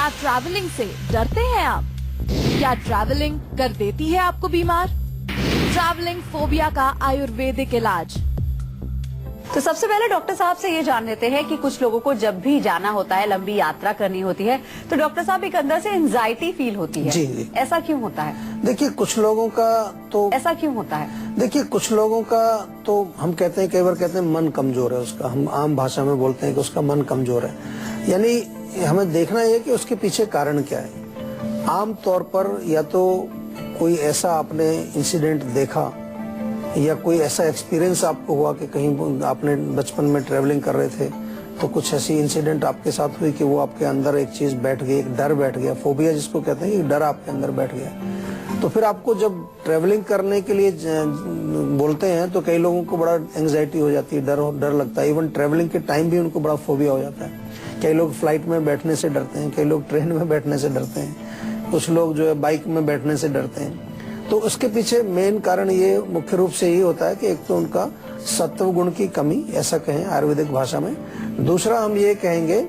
क्या ट्रैवलिंग से डरते हैं आप? क्या ट्रैवलिंग कर देती है आपको बीमार? ट्रैवलिंग फोबिया का आयुर्वेदिक इलाज। तो सबसे पहले डॉक्टर साहब से ये जान लेते हैं कि कुछ लोगों को जब भी जाना होता है, लंबी यात्रा करनी होती है, तो डॉक्टर साहब एक अंदर से एंजाइटी फील होती है। जी। ऐसा क्यों होता है? देखिए कुछ लोगों का तो ऐसा क्यों होता है? देखिए कुछ लोगों का तो हम कहते हैं, कई बार कहते हैं मन कमजोर है उसका, हम आम भाषा में बोलते हैं कि उसका मन कमजोर है। यानी हमें देखना है कि उसके पीछे कारण क्या है। आम तौर पर या तो कोई ऐसा आपने इंसिडेंट देखा या कोई ऐसा एक्सपीरियंस आपको हुआ कि कहीं आपने बचपन में ट्रेवलिंग कर रहे थे तो कुछ ऐसी इंसिडेंट आपके साथ हुई कि वो आपके अंदर एक चीज बैठ गई, एक डर बैठ गया, फोबिया जिसको कहते हैं, एक डर आपके अंदर बैठ गया। तो फिर आपको जब ट्रेवलिंग करने के लिए बोलते हैं तो कई लोगों को बड़ा एंजाइटी हो जाती है, डर लगता है। इवन ट्रेवलिंग के टाइम भी उनको बड़ा फोबिया हो जाता है। कई लोग फ्लाइट में बैठने से डरते हैं, कई लोग ट्रेन में बैठने से डरते हैं, कुछ लोग जो है बाइक में बैठने से डरते हैं। तो उसके पीछे मेन कारण ये मुख्य रूप से ये होता है कि एक तो उनका सत्व गुण की कमी, ऐसा कहें आयुर्वेदिक भाषा में। दूसरा हम ये कहेंगे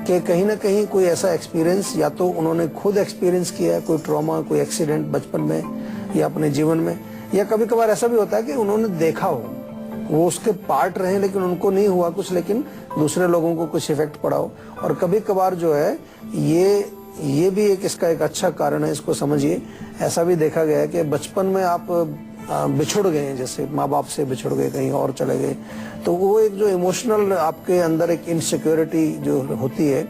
कि कहीं ना कहीं कोई ऐसा एक्सपीरियंस या तो उन्होंने खुद एक्सपीरियंस किया है, कोई ट्रॉमा, कोई एक्सीडेंट बचपन में या अपने जीवन में, या कभी कभार ऐसा भी होता है कि उन्होंने देखा हो, वो उसके पार्ट रहे लेकिन उनको नहीं हुआ कुछ, लेकिन दूसरे लोगों को कुछ इफेक्ट पड़ा हो। और कभी कभार जो है ये भी एक इसका एक अच्छा कारण है, इसको समझिए। ऐसा भी देखा गया है कि बचपन में आप बिछुड़ गए, जैसे माँ बाप से बिछुड़ गए, कहीं और चले गए, तो वो एक जो इमोशनल आपके अंदर एक इनसिक्योरिटी जो होती है,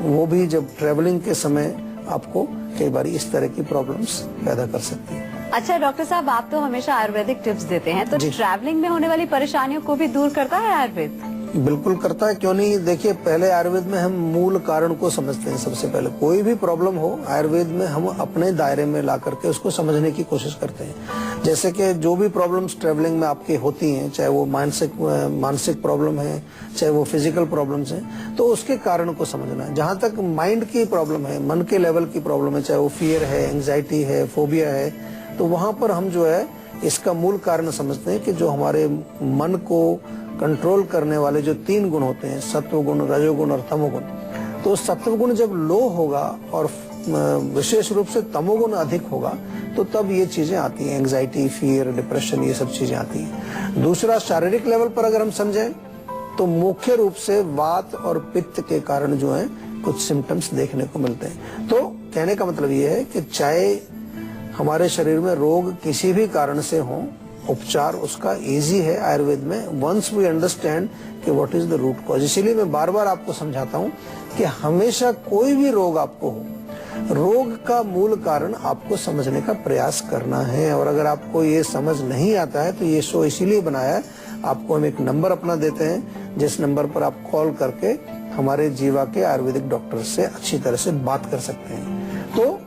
वो भी जब ट्रेवलिंग के समय आपको कई बार इस तरह की प्रॉब्लम्स पैदा कर सकती है। अच्छा डॉक्टर साहब, आप तो हमेशा आयुर्वेदिक टिप्स देते हैं, तो ट्रैवलिंग में होने वाली परेशानियों को भी दूर करता है आयुर्वेद? बिल्कुल करता है, क्यों नहीं। देखिए पहले आयुर्वेद में हम मूल कारण को समझते हैं। सबसे पहले कोई भी प्रॉब्लम हो आयुर्वेद में हम अपने दायरे में ला करके उसको समझने की कोशिश करते हैं। जैसे कि जो भी प्रॉब्लम्स ट्रेवलिंग में आपकी होती हैं, चाहे वो मानसिक प्रॉब्लम है, चाहे वो फिजिकल प्रॉब्लम्स हैं, तो उसके कारण को समझना है। जहाँ तक माइंड की प्रॉब्लम है, मन के लेवल की प्रॉब्लम है, चाहे वो फियर है, एंग्जाइटी है, फोबिया है, तो वहाँ पर हम जो है इसका मूल कारण समझते हैं कि जो हमारे मन को कंट्रोल करने वाले जो 3 गुण होते हैं, सत्व गुण, रजोगुण और तमोगुण, तो सत्व गुण जब लो होगा और विशेष रूप से तमोगुण अधिक होगा तो तब ये चीजें आती हैं, एंग्जाइटी, फियर, डिप्रेशन, ये सब चीजें आती हैं। दूसरा, शारीरिक लेवल पर अगर हम समझें तो मुख्य रूप से वात और पित्त के कारण जो है कुछ सिम्टम्स देखने को मिलते हैं। तो कहने का मतलब ये है कि चाहे हमारे शरीर में रोग किसी भी कारण से हो, उपचार उसका इजी है आयुर्वेद में, वंस वी अंडरस्टैंड कि what is the root cause. इसीलिए मैं बार बार आपको समझाता हूँ कि हमेशा कोई भी रोग आपको हो, रोग का मूल कारण आपको समझने का प्रयास करना है। और अगर आपको ये समझ नहीं आता है तो ये शो इसीलिए बनाया है, आपको हम एक नंबर अपना देते हैं जिस नंबर पर आप कॉल करके हमारे जीवा के आयुर्वेदिक डॉक्टर से अच्छी तरह से बात कर सकते हैं। तो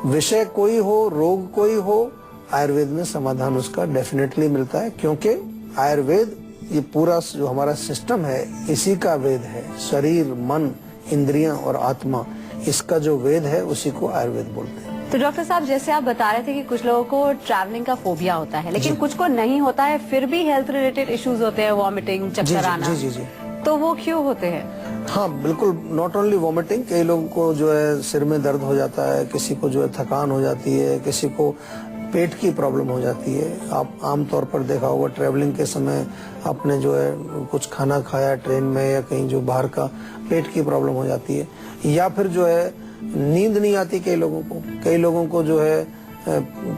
विषय कोई हो, रोग कोई हो, आयुर्वेद में समाधान उसका डेफिनेटली मिलता है, क्योंकि आयुर्वेद ये पूरा जो हमारा सिस्टम है इसी का वेद है। शरीर, मन, इंद्रियां और आत्मा, इसका जो वेद है उसी को आयुर्वेद बोलते हैं। तो डॉक्टर साहब, जैसे आप बता रहे थे कि कुछ लोगों को ट्रैवलिंग का फोबिया होता है, लेकिन कुछ को नहीं होता है, फिर भी हेल्थ रिलेटेड इश्यूज होते हैं, वॉमिटिंग, चक्कर आना, तो वो क्यों होते हैं? हाँ बिल्कुल, नॉट ओनली वॉमिटिंग, कई लोगों को जो है सिर में दर्द हो जाता है, किसी को जो है थकान हो जाती है, किसी को पेट की प्रॉब्लम हो जाती है। आप आमतौर पर देखा होगा ट्रैवलिंग के समय आपने जो है कुछ खाना खाया ट्रेन में या कहीं, जो बाहर का, पेट की प्रॉब्लम हो जाती है। या फिर जो है नींद नहीं आती कई लोगों को जो है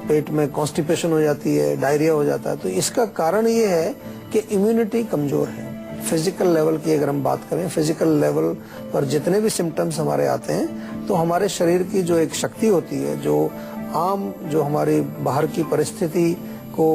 पेट में कॉन्स्टिपेशन हो जाती है, डायरिया हो जाता है। तो इसका कारण ये है कि इम्यूनिटी कमजोर है। फिजिकल लेवल की अगर हम बात करें, फिजिकल लेवल पर जितने भी सिम्टम्स हमारे आते हैं, तो हमारे शरीर की जो एक शक्ति होती है, जो आम जो हमारी बाहर की परिस्थिति को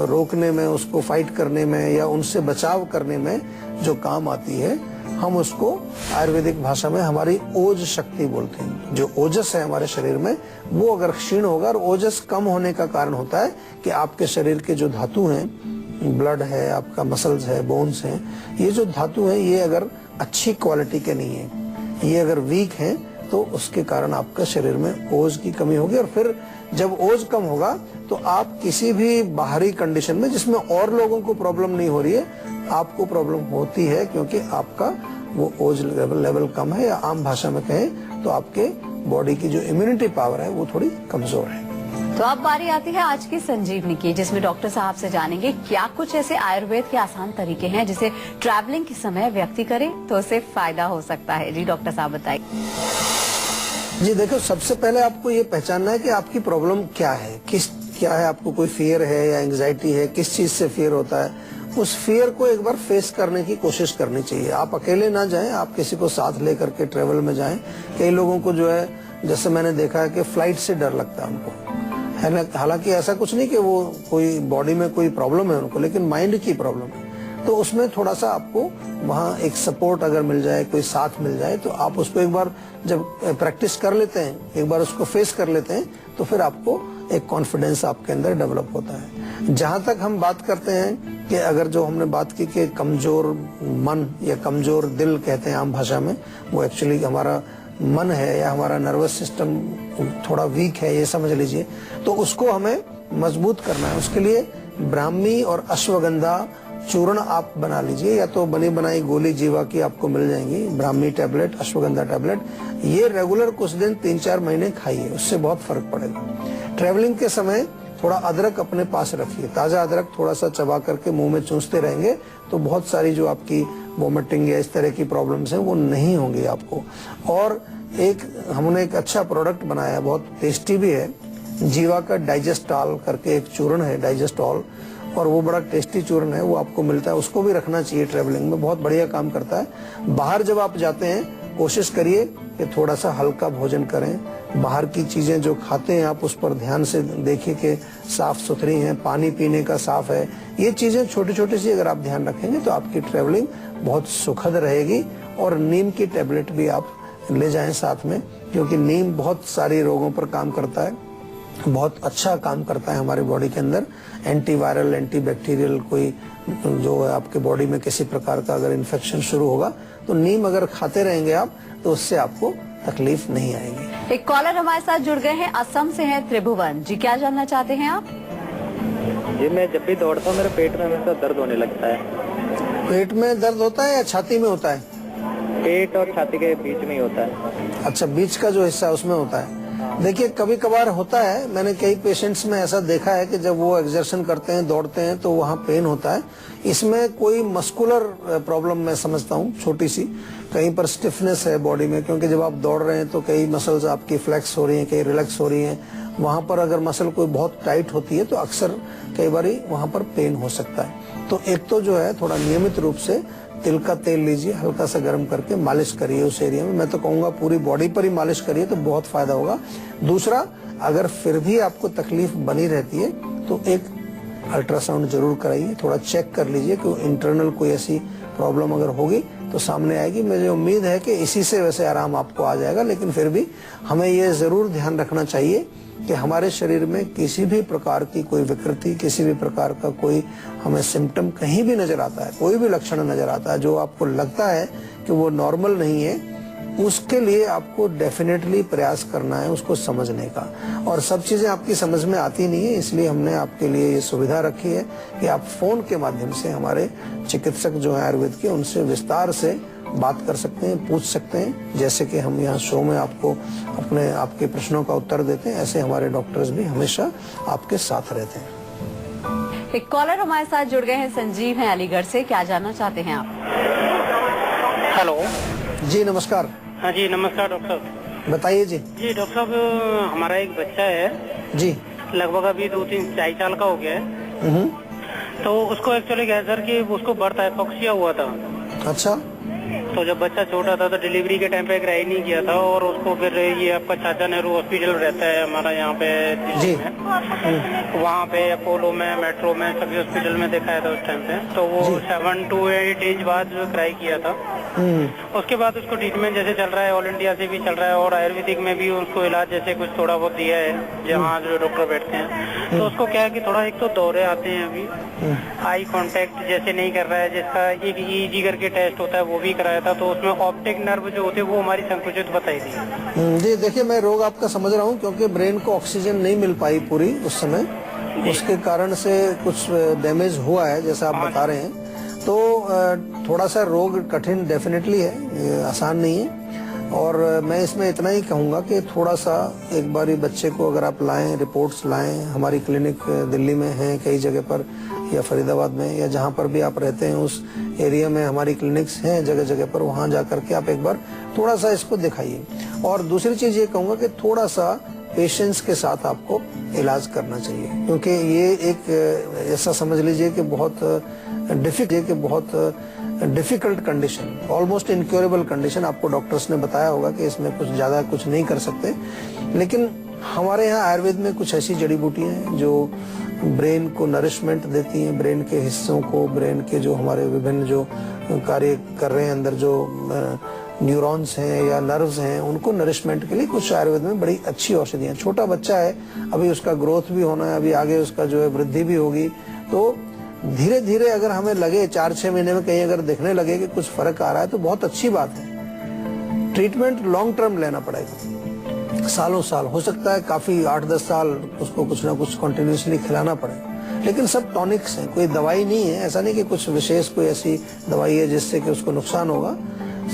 रोकने में, उसको फाइट करने में या उनसे बचाव करने में जो काम आती है, हम उसको आयुर्वेदिक भाषा में हमारी ओज शक्ति बोलते हैं। जो ओजस है हमारे शरीर में, वो अगर क्षीण होगा, और ओजस कम होने का कारण होता है कि आपके शरीर के जो धातु हैं, ब्लड है, आपका मसल्स है, बोन्स हैं, ये जो धातु है ये अगर अच्छी क्वालिटी के नहीं है, ये अगर वीक है, तो उसके कारण आपका शरीर में ओज की कमी होगी। और फिर जब ओज कम होगा तो आप किसी भी बाहरी कंडीशन में, जिसमें और लोगों को प्रॉब्लम नहीं हो रही है, आपको प्रॉब्लम होती है, क्योंकि आपका वो ओज लेवल कम है, या आम भाषा में कहें तो आपके बॉडी की जो इम्यूनिटी पावर है वो थोड़ी कमजोर है। तो अब बारी आती है आज की संजीवनी की, जिसमें डॉक्टर साहब से जानेंगे क्या कुछ ऐसे आयुर्वेद के आसान तरीके हैं जिसे ट्रैवलिंग के समय व्यक्ति करे तो उसे फायदा हो सकता है। जी डॉक्टर साहब बताइए। जी देखो, सबसे पहले आपको ये पहचानना है कि आपकी प्रॉब्लम क्या है, क्या है, आपको कोई फियर है या एंग्जाइटी है, किस चीज से फियर होता है। उस फियर को एक बार फेस करने की कोशिश करनी चाहिए। आप अकेले ना जाएं, आप किसी को साथ लेकर के ट्रेवल में जाएं। कई लोगों को जो है, जैसे मैंने देखा है कि फ्लाइट से डर लगता है उनको, है ना। हालांकि ऐसा कुछ नहीं कि वो कोई बॉडी में कोई प्रॉब्लम है उनको, लेकिन माइंड की प्रॉब्लम है। तो उसमें थोड़ा सा आपको वहाँ एक सपोर्ट अगर मिल जाए, कोई साथ मिल जाए, तो आप उसको एक बार जब प्रैक्टिस कर लेते हैं, एक बार उसको फेस कर लेते हैं, तो फिर आपको एक कॉन्फिडेंस आपके अंदर डेवलप होता है। जहाँ तक हम बात करते हैं कि अगर जो हमने बात की कि कमजोर मन या कमजोर दिल कहते हैं आम भाषा में, वो एक्चुअली हमारा मन है या हमारा नर्वस सिस्टम थोड़ा वीक है, ये समझ लीजिए। तो उसको हमें मजबूत करना है। उसके लिए ब्राह्मी और अश्वगंधा चूर्ण आप बना लीजिए, या तो बनी बनाई गोली जीवा की आपको मिल जाएंगी, ब्राह्मी टैबलेट, अश्वगंधा टैबलेट। ये रेगुलर कुछ दिन 3-4 महीने खाइए, उससे बहुत फर्क पड़ेगा। ट्रेवलिंग के समय थोड़ा अदरक अपने पास रखिए, ताजा अदरक थोड़ा सा चबा करके मुंह में चूसते रहेंगे तो बहुत सारी जो आपकी वोमिटिंग या इस तरह की प्रॉब्लम्स हैं वो नहीं होंगी आपको। और एक हमने एक अच्छा प्रोडक्ट बनाया, बहुत टेस्टी भी है, जीवा का डाइजेस्टॉल करके एक चूर्ण है, डाइजेस्टॉल, और वो बड़ा टेस्टी चूर्ण है, वो आपको मिलता है। उसको भी रखना चाहिए ट्रेवलिंग में, बहुत बढ़िया काम करता है। बाहर जब आप जाते हैं कोशिश करिए कि थोड़ा सा हल्का भोजन करें। बाहर की चीजें जो खाते हैं आप उस पर ध्यान से देखिए कि साफ सुथरी हैं, पानी पीने का साफ है। ये चीजें छोटी छोटी सी अगर आप ध्यान रखेंगे तो आपकी ट्रेवलिंग बहुत सुखद रहेगी। और नीम की टैबलेट भी आप ले जाएं साथ में, क्योंकि नीम बहुत सारी रोगों पर काम करता है, बहुत अच्छा काम करता है हमारी बॉडी के अंदर। एंटीवायरल, एंटीबैक्टीरियल कोई जो है आपके बॉडी में किसी प्रकार का अगर इन्फेक्शन शुरू होगा तो नीम अगर खाते रहेंगे आप तो उससे आपको तकलीफ नहीं आएगी। एक कॉलर हमारे साथ जुड़ गए हैं, असम से हैं त्रिभुवन जी। क्या जानना चाहते हैं आप? जी मैं जब भी दौड़ता हूँ मेरे पेट में हमेशा दर्द होने लगता है। पेट में दर्द होता है या छाती में होता है? पेट और छाती के बीच में ही होता है। अच्छा, बीच का जो हिस्सा है उसमें होता है। देखिए कभी कभार होता है, मैंने कई पेशेंट्स में ऐसा देखा है कि जब वो एक्सर्शन करते हैं, दौड़ते हैं तो वहाँ पेन होता है। इसमें कोई मस्कुलर प्रॉब्लम मैं समझता हूँ, छोटी सी कहीं पर स्टिफनेस है बॉडी में, क्योंकि जब आप दौड़ रहे हैं तो कई मसल्स आपकी फ्लेक्स हो रही हैं, कई रिलैक्स हो रही हैं। वहाँ पर अगर मसल कोई बहुत टाइट होती है तो अक्सर कई बार वहाँ पर पेन हो सकता है। तो एक तो जो है थोड़ा नियमित रूप से तिल का तेल लीजिए, हल्का सा गर्म करके मालिश करिए उस एरिया में। मैं तो कहूँगा पूरी बॉडी पर ही मालिश करिए तो बहुत फायदा होगा। दूसरा, अगर फिर भी आपको तकलीफ बनी रहती है तो एक अल्ट्रासाउंड जरूर कराइए, थोड़ा चेक कर लीजिए कि इंटरनल कोई ऐसी प्रॉब्लम अगर होगी तो सामने आएगी। मुझे उम्मीद है कि इसी से वैसे आराम आपको आ जाएगा, लेकिन फिर भी हमें ये जरूर ध्यान रखना चाहिए कि हमारे शरीर में किसी भी प्रकार की कोई विकृति, किसी भी प्रकार का कोई हमें सिम्टम कहीं भी नजर आता है, कोई भी लक्षण नजर आता है जो आपको लगता है कि वो नॉर्मल नहीं है, उसके लिए आपको डेफिनेटली प्रयास करना है उसको समझने का। और सब चीजें आपकी समझ में आती नहीं है, इसलिए हमने आपके लिए ये सुविधा रखी है कि आप फोन के माध्यम से हमारे चिकित्सक जो है आयुर्वेद के, उनसे विस्तार से बात कर सकते हैं, पूछ सकते हैं। जैसे कि हम यहाँ शो में आपको आपके प्रश्नों का उत्तर देते हैं, ऐसे हमारे डॉक्टर्स भी हमेशा आपके साथ रहते हैं। एक कॉलर हमारे साथ जुड़ गए हैं, संजीव हैं अलीगढ़ से। क्या जानना चाहते हैं आप? हेलो जी नमस्कार। हाँ जी नमस्कार डॉक्टर साहब। बताइए जी। जी डॉक्टर साहब, हमारा एक बच्चा है जी, लगभग अभी 2-3-4 साल का हो गया है। तो उसको एक्चुअली क्या है सर कि उसको बर्थ हाइपोक्सिया हुआ था। अच्छा। तो जब बच्चा छोटा था तो डिलीवरी के टाइम पे कराई नहीं किया था, और उसको फिर ये आपका चाचा नेहरू हॉस्पिटल रहता है हमारा यहाँ पे जी, वहाँ पे अपोलो में, मेट्रो में, सभी हॉस्पिटल में दिखाया था उस टाइम पे। तो वो 7 to 8 डेज बाद जो कराई किया था, उसके बाद उसको ट्रीटमेंट जैसे चल रहा है, ऑल इंडिया से भी चल रहा है और आयुर्वेदिक में भी उसको इलाज जैसे कुछ थोड़ा बहुत दिया है जहाँ जो डॉक्टर बैठते हैं। तो उसको क्या है कि थोड़ा एक तो दौरे आते हैं, अभी आई कांटेक्ट जैसे नहीं कर रहा है, जिसका एक EEG करके टेस्ट होता है वो भी कराया था, तो उसमें ऑप्टिक नर्व जो होते हैं वो हमारी संकुचित बताई थी। जी देखिए, मैं रोग आपका समझ रहा हूँ, क्योंकि ब्रेन को ऑक्सीजन नहीं मिल पाई पूरी उस समय, उसके कारण से कुछ डैमेज हुआ है जैसा आप बता रहे हैं। तो थोड़ा सा रोग कठिन डेफिनेटली है, आसान नहीं है। और मैं इसमें इतना ही कहूँगा कि थोड़ा सा एक बार बच्चे को अगर आप लाएं, रिपोर्ट्स लाएं, हमारी क्लिनिक दिल्ली में है कई जगह पर, या फरीदाबाद में, या जहाँ पर भी आप रहते हैं उस एरिया में हमारी क्लिनिक्स हैं जगह जगह पर, वहाँ जा करके आप एक बार थोड़ा सा इसको दिखाइए। और दूसरी चीज ये कहूँगा कि थोड़ा सा पेशेंस के साथ आपको इलाज करना चाहिए, क्योंकि ये एक ऐसा समझ लीजिए कि बहुत difficult condition, almost incurable condition. आपको डॉक्टर्स ने बताया होगा कि इसमें कुछ ज्यादा कुछ नहीं कर सकते, लेकिन हमारे यहाँ आयुर्वेद में कुछ ऐसी जड़ी बूटियां हैं जो ब्रेन को नरिशमेंट देती हैं, ब्रेन के हिस्सों को, ब्रेन के जो हमारे विभिन्न जो कार्य कर रहे हैं अंदर जो न्यूरॉन्स हैं या नर्व्स हैं, उनको नरिशमेंट के लिए कुछ आयुर्वेद में बड़ी अच्छी औषधियां। छोटा बच्चा है, अभी उसका ग्रोथ भी होना है, अभी आगे उसका जो है वृद्धि भी होगी, तो धीरे धीरे अगर हमें लगे 4-6 महीने में कहीं अगर देखने लगे कि कुछ फर्क आ रहा है तो बहुत अच्छी बात है। ट्रीटमेंट लॉन्ग टर्म लेना पड़ेगा, सालों साल, हो सकता है काफी 8-10 साल उसको कुछ ना कुछ कंटिन्यूसली खिलाना पड़े, लेकिन सब टॉनिक्स हैं, कोई दवाई नहीं है। ऐसा नहीं कि कुछ विशेष कोई ऐसी दवाई है जिससे कि उसको नुकसान होगा।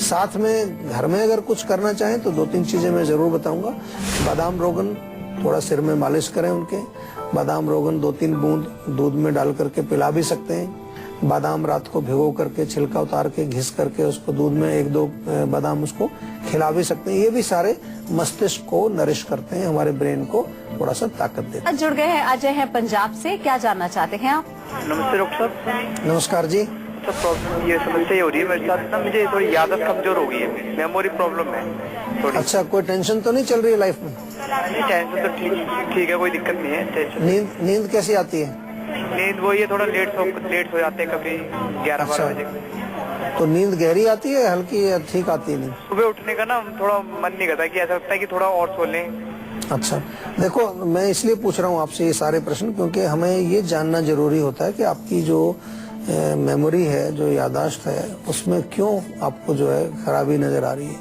साथ में घर में अगर कुछ करना चाहें तो 2-3 चीजें मैं जरूर बताऊंगा। बादाम रोगन थोड़ा सिर में मालिश करें उनके, बादाम रोगन 2-3 बूंद दूध में डाल करके पिला भी सकते हैं। बादाम रात को भिगो करके छिलका उतार के घिस करके उसको दूध में 1-2 बादाम उसको खिला भी सकते हैं। ये भी सारे मस्तिष्क को नरिश करते हैं, हमारे ब्रेन को थोड़ा सा ताकत देते हैं। जुड़ गए हैं अजय हैं पंजाब से, क्या जानना चाहते हैं आप? नमस्ते डॉक्टर साहब। नमस्कार जी। सर प्रॉब्लम ये समस्या ये हो रही है मेरे साथ ना, मुझे थोड़ी याददाश्त कमजोर हो गई है, मेमोरी प्रॉब्लम है थोड़ी। अच्छा, कोई टेंशन तो नहीं चल रही है लाइफ में? नहीं, टेंशन तो ठीक है, कोई दिक्कत नहीं है। टेंशन नींद कैसी आती है? नींद वही है, थोड़ा लेट हो जाते हैं कभी 11-12 बजे। तो नींद गहरी आती है, हल्की या ठीक आती है नींद? सुबह उठने का ना थोड़ा मन नहीं करता, कि ऐसा लगता है कि थोड़ा और सो लें। अच्छा, देखो मैं इसलिए पूछ रहा हूँ आपसे ये सारे प्रश्न, क्योंकि हमें ये जानना जरूरी होता है कि आपकी जो मेमोरी है, जो याददाश्त है, उसमें क्यों आपको जो है खराबी नजर आ रही है।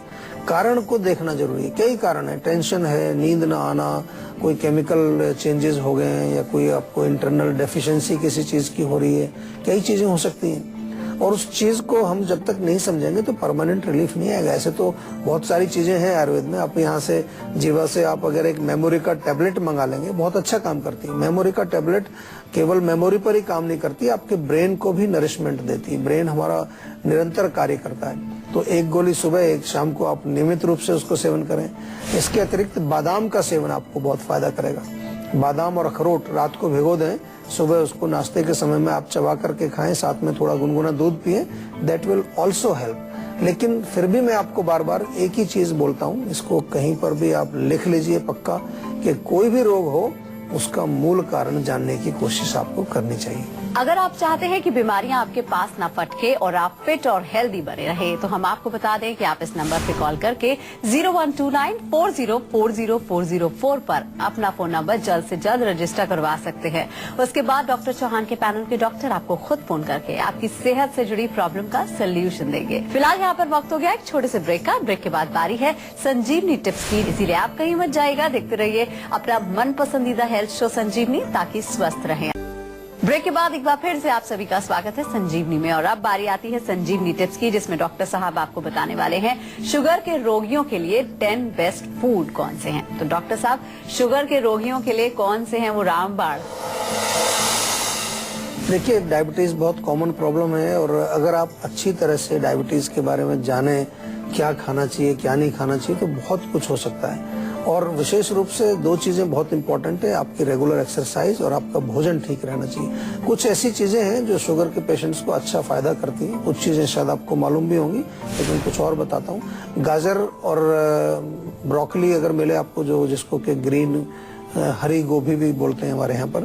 कारण को देखना जरूरी है। कई कारण है, टेंशन है, नींद ना आना, कोई केमिकल चेंजेस हो गए हैं, या कोई आपको इंटरनल डेफिशिएंसी किसी चीज की हो रही है, कई चीजें हो सकती हैं। और उस चीज को हम जब तक नहीं समझेंगे तो परमानेंट रिलीफ नहीं आएगा। ऐसे तो बहुत सारी चीजें हैं आयुर्वेद में। आप यहाँ से जीवा से आप अगर एक मेमोरी का टैबलेट मंगा लेंगे, बहुत अच्छा काम करती है। मेमोरी का टैबलेट केवल मेमोरी पर ही काम नहीं करती, आपके ब्रेन को भी नरिशमेंट देती है। ब्रेन हमारा निरंतर कार्य करता है, तो 1 गोली सुबह 1 शाम को आप नियमित रूप से उसको सेवन करें। इसके अतिरिक्त बादाम का सेवन आपको बहुत फायदा करेगा। बादाम और अखरोट रात को भिगो दें, सुबह उसको नाश्ते के समय में आप चबा करके खाएं, साथ में थोड़ा गुनगुना दूध पिए, दैट विल ऑल्सो हेल्प। लेकिन फिर भी मैं आपको बार बार एक ही चीज बोलता हूँ, इसको कहीं पर भी आप लिख लीजिए पक्का, कि कोई भी रोग हो उसका मूल कारण जानने की कोशिश आपको करनी चाहिए। अगर आप चाहते हैं कि बीमारियां आपके पास ना फटके और आप फिट और हेल्दी बने रहे, तो हम आपको बता दें कि आप इस नंबर पे कॉल करके 0129404040 पर अपना फोन नंबर जल्द से जल्द रजिस्टर करवा सकते हैं। उसके बाद डॉक्टर चौहान के पैनल के डॉक्टर आपको खुद फोन करके आपकी सेहत से जुड़ी प्रॉब्लम का सोल्यूशन देंगे। फिलहाल यहाँ पर वक्त हो गया एक छोटे से ब्रेक का। ब्रेक के बाद बारी है संजीवनी टिप्स की, इसीलिए आप कहीं मत जाएगा, देखते रहिए अपना मन पसंदीदा हेल्थ शो संजीवनी, ताकि स्वस्थ रहें। ब्रेक के बाद एक बार फिर से आप सभी का स्वागत है संजीवनी में, और अब बारी आती है संजीवनी टिप्स की, जिसमें डॉक्टर साहब आपको बताने वाले हैं शुगर के रोगियों के लिए 10 बेस्ट फूड कौन से हैं। तो डॉक्टर साहब, शुगर के रोगियों के लिए कौन से हैं वो रामबाण? देखिए, डायबिटीज बहुत कॉमन प्रॉब्लम है, और अगर आप अच्छी तरह से डायबिटीज के बारे में जाने, क्या खाना चाहिए क्या नहीं खाना चाहिए, तो बहुत कुछ हो सकता है। और विशेष रूप से 2 चीजें बहुत इंपॉर्टेंट है, आपकी रेगुलर एक्सरसाइज और आपका भोजन ठीक रहना चाहिए। कुछ ऐसी चीजें हैं जो शुगर के पेशेंट्स को अच्छा फायदा करती हैं, कुछ चीजें शायद आपको मालूम भी होंगी, लेकिन कुछ और बताता हूँ। गाजर और ब्रोकली अगर मिले आपको, जो जिसको कि ग्रीन हरी गोभी भी बोलते हैं हमारे यहाँ पर,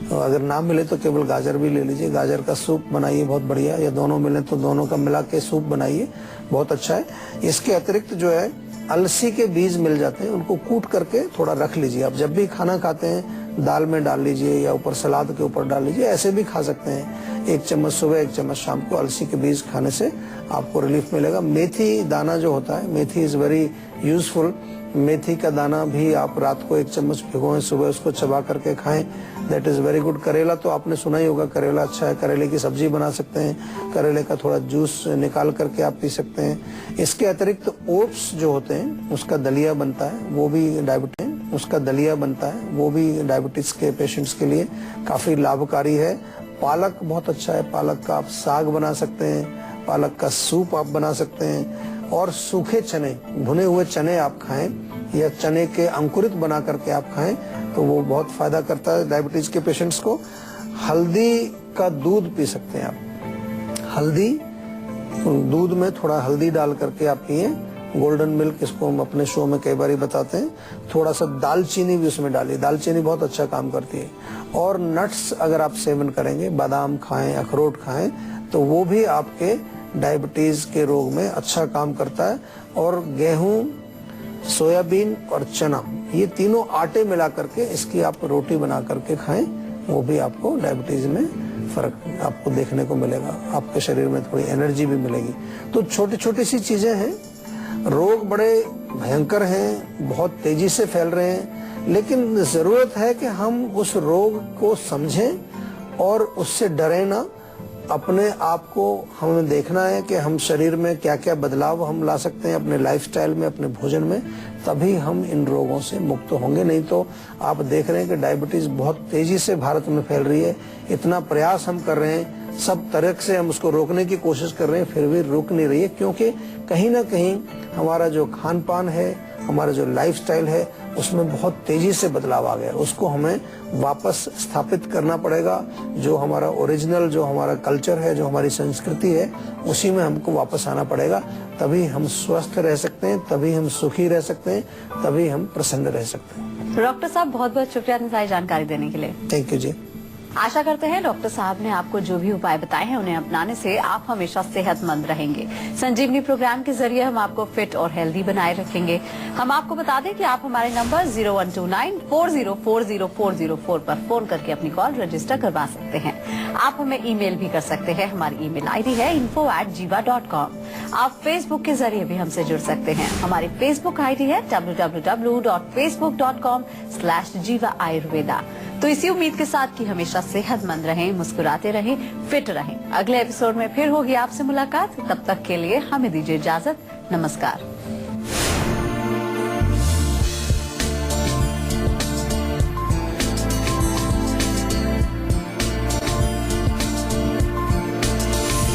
तो अगर ना मिले तो केवल गाजर भी ले लीजिए। गाजर का सूप बनाइए, बहुत बढ़िया, या दोनों मिले तो दोनों का मिला के सूप बनाइए, बहुत अच्छा है। इसके अतिरिक्त जो है अलसी के बीज मिल जाते हैं, उनको कूट करके थोड़ा रख लीजिए। आप जब भी खाना खाते हैं दाल में डाल लीजिए, या ऊपर सलाद के ऊपर डाल लीजिए, ऐसे भी खा सकते हैं। 1 चम्मच सुबह 1 चम्मच शाम को अलसी के बीज खाने से आपको रिलीफ मिलेगा। मेथी दाना जो होता है, मेथी इज वेरी यूजफुल मेथी का दाना भी आप रात को 1 चम्मच भिगोएं, सुबह उसको चबा करके खाएं, दैट इज वेरी गुड। करेला तो आपने सुना ही होगा, करेला अच्छा है, करेले की सब्जी बना सकते हैं, करेले का थोड़ा जूस निकाल करके आप पी सकते हैं। इसके अतिरिक्त ओट्स जो होते हैं उसका दलिया बनता है, वो भी डायबिटीज के पेशेंट्स के लिए काफी लाभकारी है। पालक बहुत अच्छा है, पालक का आप साग बना सकते हैं, पालक का सूप आप बना सकते हैं। और सूखे चने, भुने हुए चने आप खाएं या चने के अंकुरित बना करके आप खाएं तो वो बहुत फायदा करता है डायबिटीज के पेशेंट्स को। हल्दी का दूध पी सकते हैं आप, हल्दी दूध में थोड़ा हल्दी डाल करके आप पिए, गोल्डन मिल्क, इसको हम अपने शो में कई बार बताते हैं। थोड़ा सा दालचीनी भी उसमें डालिए, दालचीनी बहुत अच्छा काम करती है। और नट्स अगर आप सेवन करेंगे, बादाम खाएं, अखरोट खाएं, तो वो भी आपके डायबिटीज के रोग में अच्छा काम करता है। और गेहूं, सोयाबीन और चना, ये तीनों आटे मिला करके इसकी आप रोटी बना करके खाएं, वो भी आपको डायबिटीज में फर्क आपको देखने को मिलेगा, आपके शरीर में थोड़ी एनर्जी भी मिलेगी। तो छोटी छोटी सी चीजें हैं। रोग बड़े भयंकर हैं, बहुत तेजी से फैल रहे हैं, लेकिन जरूरत है कि हम उस रोग को समझें और उससे डरे ना। अपने आप को हमें देखना है कि हम शरीर में क्या क्या बदलाव हम ला सकते हैं अपने लाइफस्टाइल में, अपने भोजन में, तभी हम इन रोगों से मुक्त होंगे। नहीं तो आप देख रहे हैं कि डायबिटीज बहुत तेजी से भारत में फैल रही है। इतना प्रयास हम कर रहे हैं, सब तरह से हम उसको रोकने की कोशिश कर रहे हैं, फिर भी रुक नहीं रही है, क्योंकि कहीं ना कहीं हमारा जो खान पान है, हमारा जो लाइफस्टाइल है, उसमें बहुत तेजी से बदलाव आ गया। उसको हमें वापस स्थापित करना पड़ेगा। जो हमारा ओरिजिनल, जो हमारा कल्चर है, जो हमारी संस्कृति है, उसी में हमको वापस आना पड़ेगा। तभी हम स्वस्थ रह सकते हैं, तभी हम सुखी रह सकते हैं, तभी हम प्रसन्न रह सकते हैं। डॉक्टर साहब, बहुत बहुत शुक्रिया इतनी सारी जानकारी देने के लिए। थैंक यू जी। आशा करते हैं डॉक्टर साहब ने आपको जो भी उपाय बताए हैं उन्हें अपनाने से आप हमेशा सेहतमंद रहेंगे। संजीवनी प्रोग्राम के जरिए हम आपको फिट और हेल्दी बनाए रखेंगे। हम आपको बता दें कि आप हमारे नंबर 0129404004 पर फोन करके अपनी कॉल रजिस्टर करवा सकते हैं। आप हमें ईमेल भी कर सकते हैं। हमारी ईमेल आईडी है info@jiva.com। आप फेसबुक के जरिए भी हमसे जुड़ सकते हैं। हमारी फेसबुक आईडी है www.facebook.com/jiva ayurveda। तो इसी उम्मीद के साथ कि हमेशा सेहतमंद रहें, मुस्कुराते रहें, फिट रहें। अगले एपिसोड में फिर होगी आपसे मुलाकात। तब तक के लिए हमें दीजिए इजाजत। नमस्कार।